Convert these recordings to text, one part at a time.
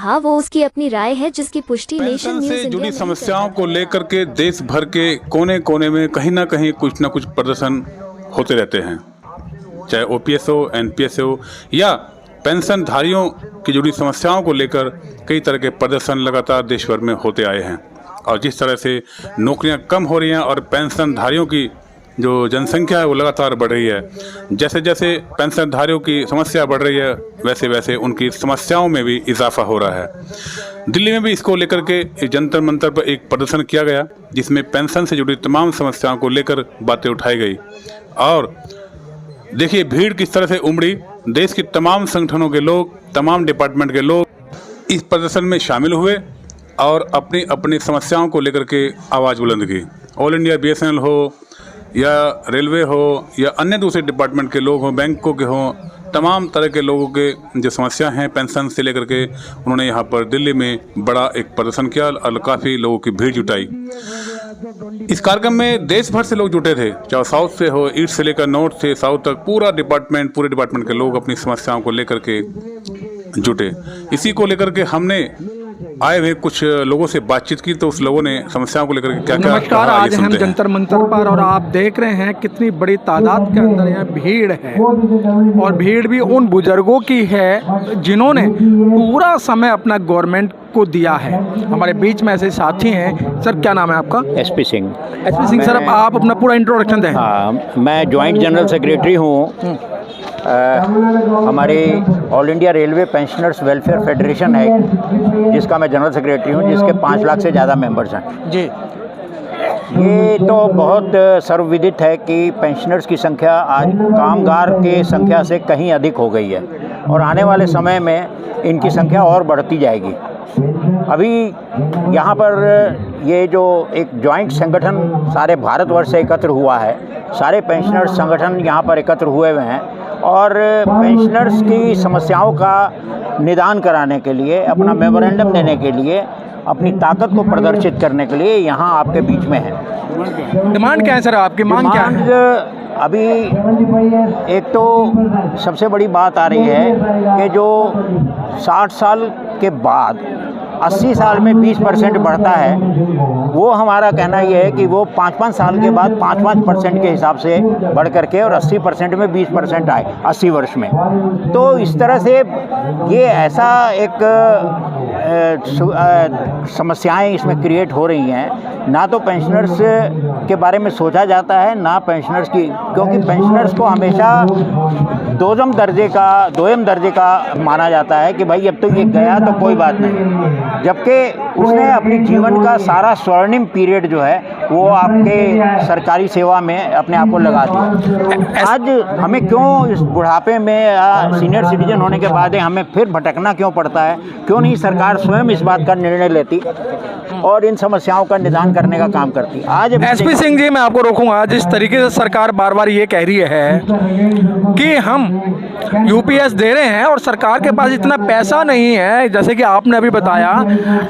कहा वो उसकी अपनी राय है जिसकी पुष्टि नेशन पेंशन न्यूज़ से इंडिया जुड़ी नहीं समस्याओं करता। को लेकर के देश भर के कोने कोने में कहीं ना कहीं कुछ ना कुछ प्रदर्शन होते रहते हैं, चाहे ओपीएस हो, एनपीएस हो या पेंशनधारियों की जुड़ी समस्याओं को लेकर कई तरह के प्रदर्शन लगातार देश भर में होते आए हैं। और जिस तरह से नौकरियां कम हो रही हैं और पेंशनधारियों की जो जनसंख्या है वो लगातार बढ़ रही है, जैसे जैसे पेंशनधारियों की समस्या बढ़ रही है वैसे वैसे उनकी समस्याओं में भी इजाफा हो रहा है। दिल्ली में भी इसको लेकर के एक जंतर मंतर पर एक प्रदर्शन किया गया जिसमें पेंशन से जुड़ी तमाम समस्याओं को लेकर बातें उठाई गई। और देखिए भीड़ किस तरह से उमड़ी, देश के तमाम संगठनों के लोग, तमाम डिपार्टमेंट के लोग इस प्रदर्शन में शामिल हुए और अपनी अपनी समस्याओं को लेकर के आवाज़ बुलंद की। ऑल इंडिया बीएसएनएल हो या रेलवे हो या अन्य दूसरे डिपार्टमेंट के लोग हों, बैंकों के हों, तमाम तरह के लोगों के जो समस्या हैं पेंशन से लेकर के, उन्होंने यहाँ पर दिल्ली में बड़ा एक प्रदर्शन किया और काफ़ी लोगों की भीड़ जुटाई। इस कार्यक्रम में देश भर से लोग जुटे थे, चाहे साउथ से हो, ईस्ट से लेकर नॉर्थ से साउथ तक, पूरे डिपार्टमेंट के लोग अपनी समस्याओं को लेकर के जुटे। इसी को लेकर के हमने आए हुए कुछ लोगों से बातचीत की तो उस लोगों ने समस्याओं को लेकर के क्या क्या नमस्कार, आज हम जंतर मंतर पर और आप देख रहे हैं कितनी बड़ी तादाद के अंदर यहाँ भीड़ है और भीड़ भी उन बुजुर्गों की है जिन्होंने पूरा समय अपना गवर्नमेंट को दिया है। हमारे बीच में ऐसे साथी हैं। सर क्या नाम है आपका? SP Singh. SP Singh sir, आप अपना पूरा इंट्रोडक्शन दें। हाँ, मैं जॉइंट जनरल सेक्रेटरी हूँ। हमारी all India railway pensioners welfare federation है जिसका मैं जनरल सेक्रेटरी हूँ, जिसके 5 लाख से ज़्यादा मेंबर्स हैं जी। ये तो बहुत सर्वविदित है कि पेंशनर्स की संख्या आज कामगार की संख्या से कहीं अधिक हो गई है और आने वाले समय में इनकी संख्या और बढ़ती जाएगी। अभी यहाँ पर ये जो एक जॉइंट संगठन सारे भारतवर्ष से एकत्र हुआ है, सारे पेंशनर्स संगठन यहाँ पर एकत्र हुए हैं और पेंशनर्स की समस्याओं का निदान कराने के लिए, अपना मेमोरेंडम देने के लिए, अपनी ताकत को प्रदर्शित करने के लिए यहाँ आपके बीच में है। डिमांड क्या है सर, आपकी मांग क्या है? अभी एक तो सबसे बड़ी बात आ रही है कि जो 60 साल के बाद 80 साल में 20% बढ़ता है, वो हमारा कहना ये है कि वो 5-5 साल के बाद 5-5% के हिसाब से बढ़ करके और 80% में 20% आए 80 वर्ष में। तो इस तरह से ये ऐसा एक समस्याएं इसमें क्रिएट हो रही हैं। ना तो पेंशनर्स के बारे में सोचा जाता है, ना पेंशनर्स की, क्योंकि पेंशनर्स को हमेशा दोयम दर्जे का माना जाता है कि भाई अब तो ये गया तो कोई बात नहीं, जबकि उसने अपनी जीवन का सारा स्वर्णिम पीरियड जो है वो आपके सरकारी सेवा में अपने आप को लगा दिया। आज हमें क्यों इस बुढ़ापे में सीनियर सिटीजन होने के बाद हमें फिर भटकना क्यों पड़ता है? क्यों नहीं सरकार स्वयं इस बात का निर्णय लेती और इन समस्याओं का निदान करने का काम करती? आज एसपी सिंह जी, मैं आपको रोकूंगा। जिस तरीके से सरकार बार बार ये कह रही है कि हम यूपीएस दे रहे हैं और सरकार के पास इतना पैसा नहीं है, जैसे कि आपने अभी बताया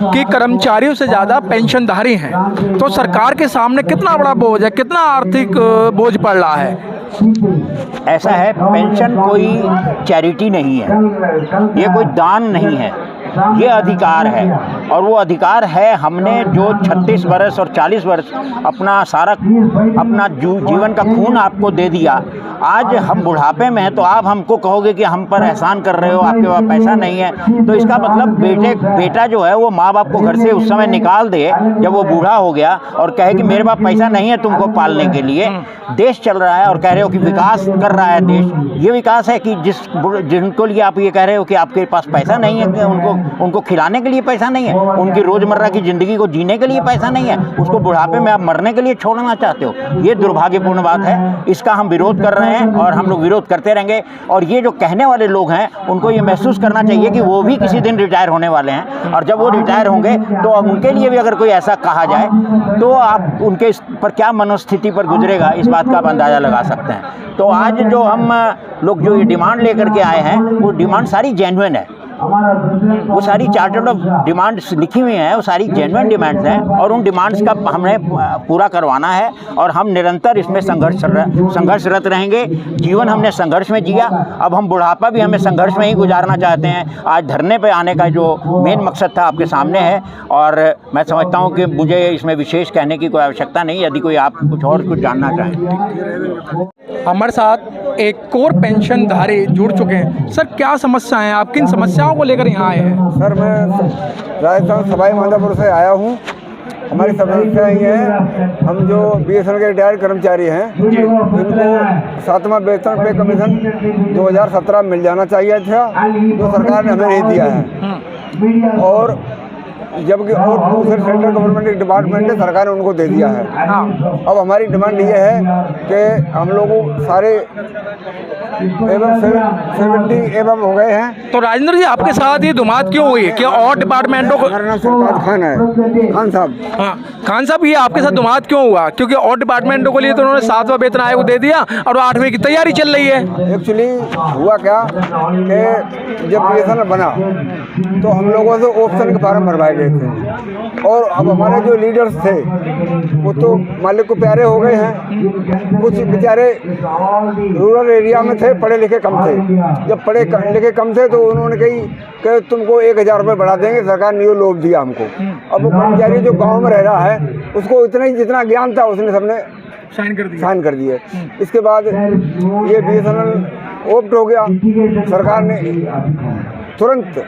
कि कर्मचारियों से ज़्यादा पेंशनधारी हैं, तो सरकार के सामने कितना बड़ा बोझ है, कितना आर्थिक बोझ पड़ रहा है? ऐसा है, पेंशन कोई चैरिटी नहीं है, ये कोई दान नहीं है, ये अधिकार है। और वो अधिकार है, हमने जो 36 वर्ष और 40 वर्ष अपना जीवन का खून आपको दे दिया, आज हम बुढ़ापे में हैं तो आप हमको कहोगे कि हम पर एहसान कर रहे हो, आपके पास पैसा नहीं है। तो इसका मतलब बेटा जो है वो माँ बाप को घर से उस समय निकाल दे जब वो बूढ़ा हो गया और कहे कि मेरे पास पैसा नहीं है तुमको पालने के लिए। देश चल रहा है और कह रहे हो कि विकास कर रहा है देश। ये विकास है कि जिनको लिए आप ये कह रहे हो कि आपके पास पैसा नहीं है, उनको खिलाने के लिए पैसा नहीं है, उनकी रोजमर्रा की जिंदगी को जीने के लिए पैसा नहीं है, उसको बुढ़ापे में आप मरने के लिए छोड़ना चाहते हो। ये दुर्भाग्यपूर्ण बात है, इसका हम विरोध कर रहे हैं और हम लोग विरोध करते रहेंगे। और ये जो कहने वाले लोग हैं उनको ये महसूस करना चाहिए कि वो भी किसी दिन रिटायर होने वाले हैं और जब वो रिटायर होंगे तो उनके लिए भी अगर कोई ऐसा कहा जाए तो आप उनके पर क्या मनोस्थिति पर गुजरेगा, इस बात का आप अंदाज़ा लगा सकते हैं। तो आज जो हम लोग जो ये डिमांड लेकर के आए हैं वो डिमांड सारी जेन्युइन है। वो सारी चार्टर्ड ऑफ डिमांड्स लिखी हुई हैं, वो सारी जेन्युइन डिमांड्स हैं और उन डिमांड्स का हमें पूरा करवाना है और हम निरंतर इसमें संघर्षरत रहेंगे। जीवन हमने संघर्ष में जिया, अब हम बुढ़ापा भी हमें संघर्ष में ही गुजारना चाहते हैं। आज धरने पे आने का जो मेन मकसद था आपके सामने है और मैं समझता हूँ कि मुझे इसमें विशेष कहने की कोई आवश्यकता नहीं। यदि कोई आप कुछ जानना चाहें। हमारे साथ एक और पेंशनधारी जुड़ चुके हैं। सर, क्या समस्याएं हैं, आप किन समस्याओं को लेकर यहाँ आए हैं? सर, मैं राजस्थान सवाई माधोपुर से आया हूँ। हमारी समस्या ये है, हम जो BSNL के रिटायर्ड कर्मचारी हैं इनको 7वां वेतन पे कमीशन 2017 मिल जाना चाहिए था, जो सरकार ने हमें नहीं दिया है। और जबकि और दूसरे सेंट्रल गवर्नमेंट के डिपार्टमेंट ने सरकार ने उनको दे दिया है। अब हमारी डिमांड ये है कि हम लोगों सारे एवं 70 एवं हो गए हैं। तो राजेंद्र जी, आपके साथ ये धुमात क्यों हुई? क्या और डिपार्टमेंटों को? हमारा नाम सरताज खान है, खान साहब। हाँ, खान साहब, ये आपके साथ धुमात क्यों हुआ? क्योंकि और डिपार्टमेंटों को लिए तो उन्होंने 7वां वेतन आयोग दे दिया और 8वें की तैयारी चल रही है। एक्चुअली हुआ क्या कि जब BSNL बना तो हम लोगों से ऑप्शन के फार्म भरवाए गए थे और अब हमारे जो लीडर्स थे वो तो मालिक को प्यारे हो गए हैं। कुछ बेचारे रूरल एरिया में थे, पढ़े लिखे कम थे। जब पढ़े लिखे कम थे तो उन्होंने कही कि तुमको 1000 रुपये बढ़ा देंगे, सरकार ने ये लोभ दिया हमको। अब वो कर्मचारी जो गाँव में रह रहा है उसको इतना ही जितना ज्ञान था उसने सबने साइन कर दिए। इसके बाद ये BSNL ऑप्ट हो गया। सरकार ने तुरंत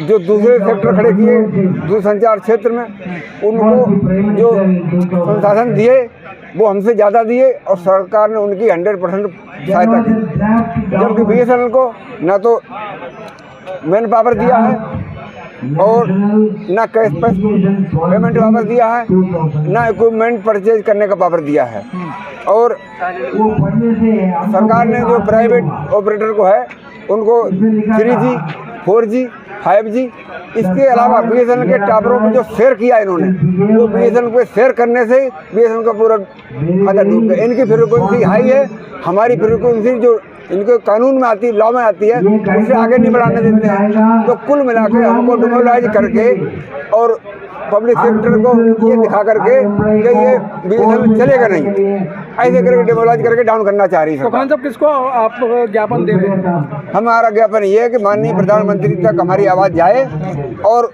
जो दूसरे सेक्टर खड़े किए दूरसंचार क्षेत्र में, उनको जो संसाधन दिए वो हमसे ज़्यादा दिए और सरकार ने उनकी 100% सहायता की। जबकि BSNL को ना तो मैन पावर दिया है और ना कैश पेमेंट पावर दिया है, ना इक्विपमेंट परचेज करने का पावर दिया है। और सरकार ने जो प्राइवेट ऑपरेटर को है उनको 3G, 4G, 5G, इसके अलावा BSNL के टावरों में जो शेयर किया इन्होंने, तो BSNL को शेयर करने से BSNL का पूरा खाता डूब गया। इनकी फ्रीक्वेंसी हाई है, हमारी फ्रीक्वेंसी जो इनके कानून में आती है, लॉ में आती है, उससे आगे नहीं बढ़ाने देते हैं। तो कुल मिला के हमको डिमोलाइज करके और पब्लिक सेक्टर को ये दिखा करके कि ये BSNL चलेगा नहीं, ऐसे करके डिमोलाइज करके डाउन करना चाह रही है। तो खान साहब, किसको आप ज्ञापन दे रहे हैं? हमारा ज्ञापन ये है कि माननीय प्रधानमंत्री तक हमारी आवाज़ जाए और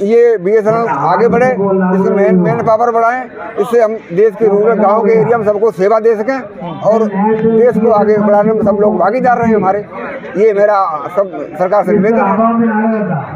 ये BSNL आगे बढ़े, इसमें मैन पावर बढ़ाएं, इससे हम देश के रूरल गांव के एरिया में सबको सेवा दे सकें और देश को आगे बढ़ाने में सब लोग भागीदार रहे हमारे। ये मेरा सब सरकार से निवेदन है।